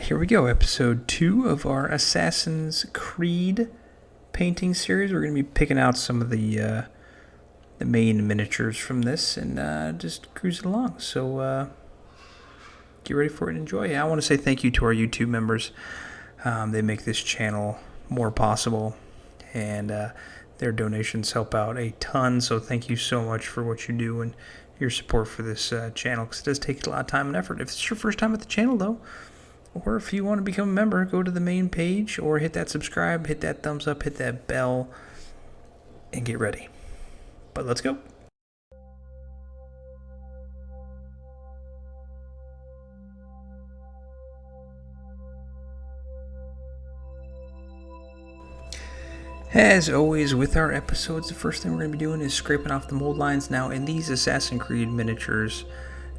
Here we go, episode 2 of our Assassin's Creed painting series. We're going to be picking out some of the main miniatures from this and just cruising along. So get ready for it and enjoy. I want to say thank you to our YouTube members. They make this channel more possible, and their donations help out a ton. So thank you so much for what you do and your support for this channel, because it does take a lot of time and effort. If it's your first time at the channel, though, or if you want to become a member, go to the main page or hit that subscribe, hit that thumbs up, hit that bell, and get ready. But let's go. As always with our episodes, the first thing we're going to be doing is scraping off the mold lines. Now, in these Assassin's Creed miniatures,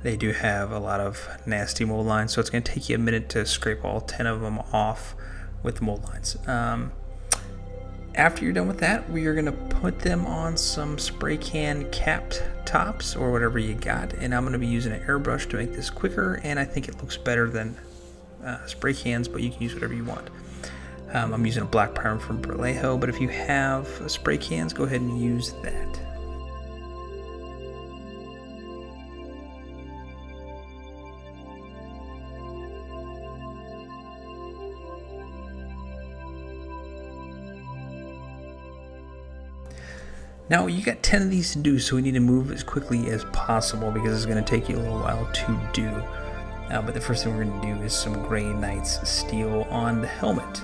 they do have a lot of nasty mold lines, so it's going to take you a minute to scrape all 10 of them off with the mold lines. After you're done with that, we are going to put them on some spray can capped tops or whatever you got, and I'm going to be using an airbrush to make this quicker, and I think it looks better than spray cans, but you can use whatever you want. I'm using a black primer from Berlejo, but if you have spray cans, go ahead and use that. Now, you got 10 of these to do, so we need to move as quickly as possible because it's going to take you a little while to do. But the first thing we're going to do is some Grey Knight's Steel on the helmet.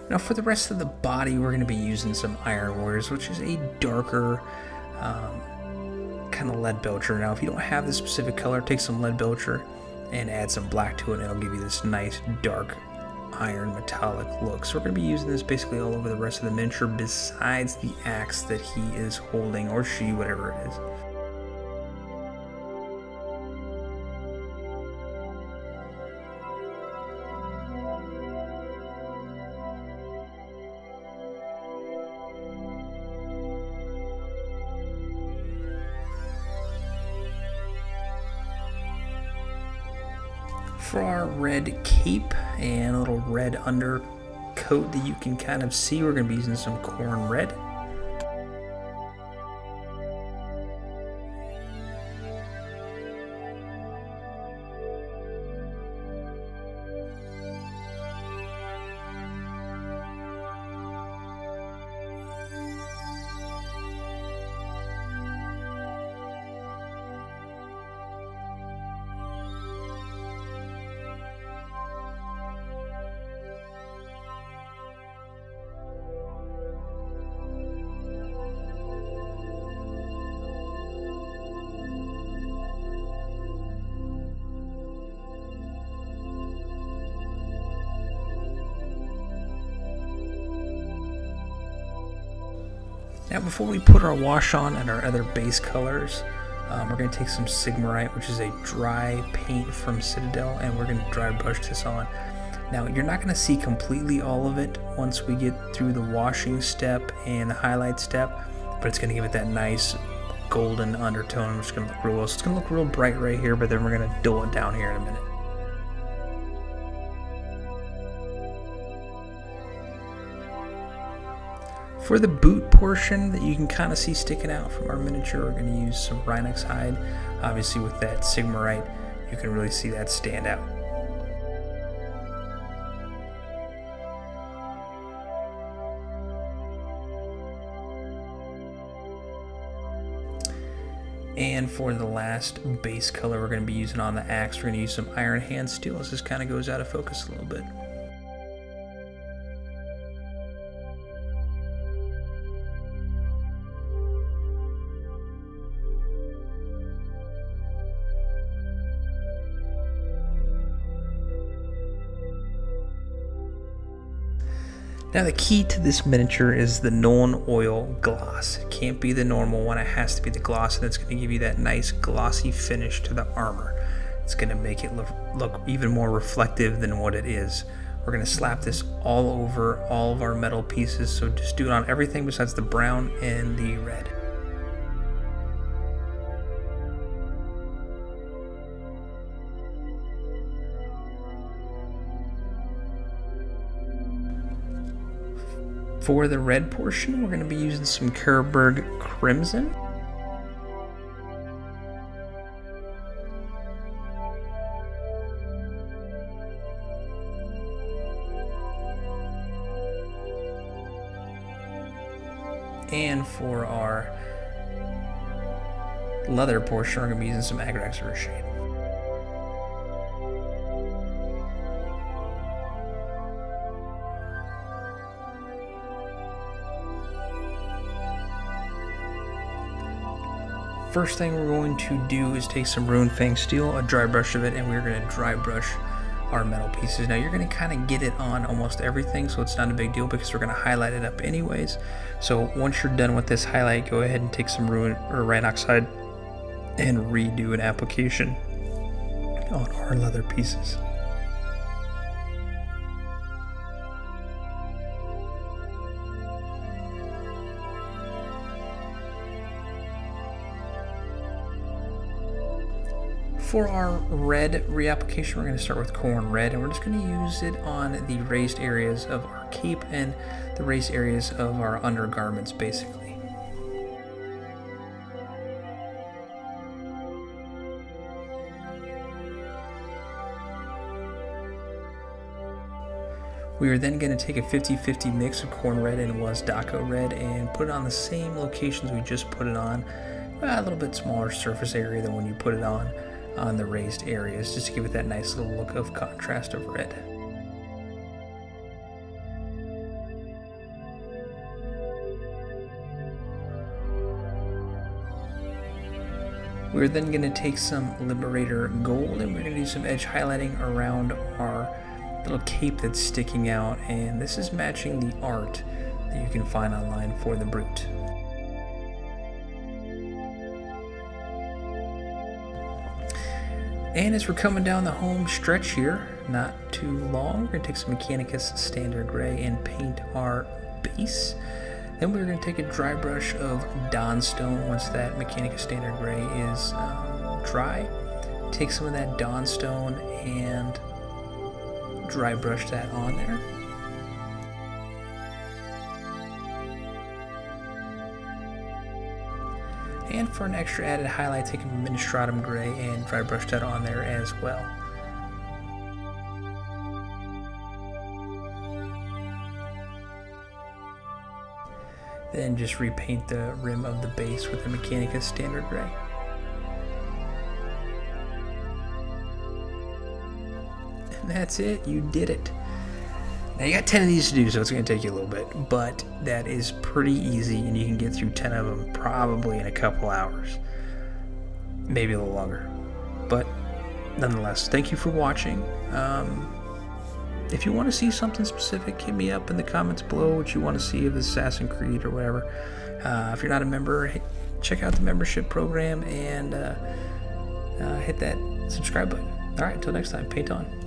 Now, for the rest of the body, we're going to be using some Iron Warriors, which is a darker kind of lead belcher. Now, if you don't have the specific color, take some lead belcher and add some black to it, and it'll give you this nice dark iron metallic look. So we're going to be using this basically all over the rest of the miniature besides the axe that he is holding, or she, whatever it is. For our red cape and a little red undercoat that you can kind of see, we're going to be using some Khorne Red. Now, before we put our wash on and our other base colors, we're going to take some Sigmarite, which is a dry paint from Citadel, and we're going to dry brush this on. Now, you're not going to see completely all of it once we get through the washing step and the highlight step, but it's going to give it that nice golden undertone, which is going to look real well. So it's going to look real bright right here, but then we're going to dull it down here in a minute. For the boot portion that you can kind of see sticking out from our miniature, we're going to use some Rhinox Hide. Obviously with that Sigmarite, you can really see that stand out. And for the last base color we're going to be using on the axe, we're going to use some Iron Hand Steel. This just kind of goes out of focus a little bit. Now, the key to this miniature is the Nuln Oil Gloss. It can't be the normal one, it has to be the gloss, and it's going to give you that nice glossy finish to the armor. It's going to make it look even more reflective than what it is. We're going to slap this all over all of our metal pieces, so just do it on everything besides the brown and the red. For the red portion, we're going to be using some Carroburg Crimson. And for our leather portion, we're going to be using some Agrax Earthshade. First thing we're going to do is take some Runefang Steel, a dry brush of it, and we're going to dry brush our metal pieces. Now you're going to kind of get it on almost everything, so it's not a big deal because we're going to highlight it up anyways. So once you're done with this highlight, go ahead and take some Rhinox Hide and redo an application on our leather pieces. For our red reapplication, we're going to start with Khorne Red, and we're just going to use it on the raised areas of our cape and the raised areas of our undergarments, basically. We are then going to take a 50-50 mix of Khorne Red and Wazdaka Red and put it on the same locations we just put it on, a little bit smaller surface area than when you put it on the raised areas, just to give it that nice little look of contrast of red. We're then going to take some Liberator Gold and we're going to do some edge highlighting around our little cape that's sticking out, and this is matching the art that you can find online for the Brute. And as we're coming down the home stretch here, not too long, we're going to take some Mechanicus Standard Grey and paint our base. Then we're going to take a dry brush of Dawnstone once that Mechanicus Standard Grey is dry. Take some of that Dawnstone and dry brush that on there. And for an extra added highlight, take a Adminastrum Grey and dry brush that on there as well. Then just repaint the rim of the base with the Mechanicus Standard Grey. And that's it, you did it. Now you got 10 of these to do, so it's going to take you a little bit, but that is pretty easy, and you can get through 10 of them probably in a couple hours, maybe a little longer. But nonetheless, thank you for watching. If you want to see something specific, hit me up in the comments below what you want to see of Assassin's Creed or whatever. If you're not a member, check out the membership program and hit that subscribe button. All right, until next time, paint on.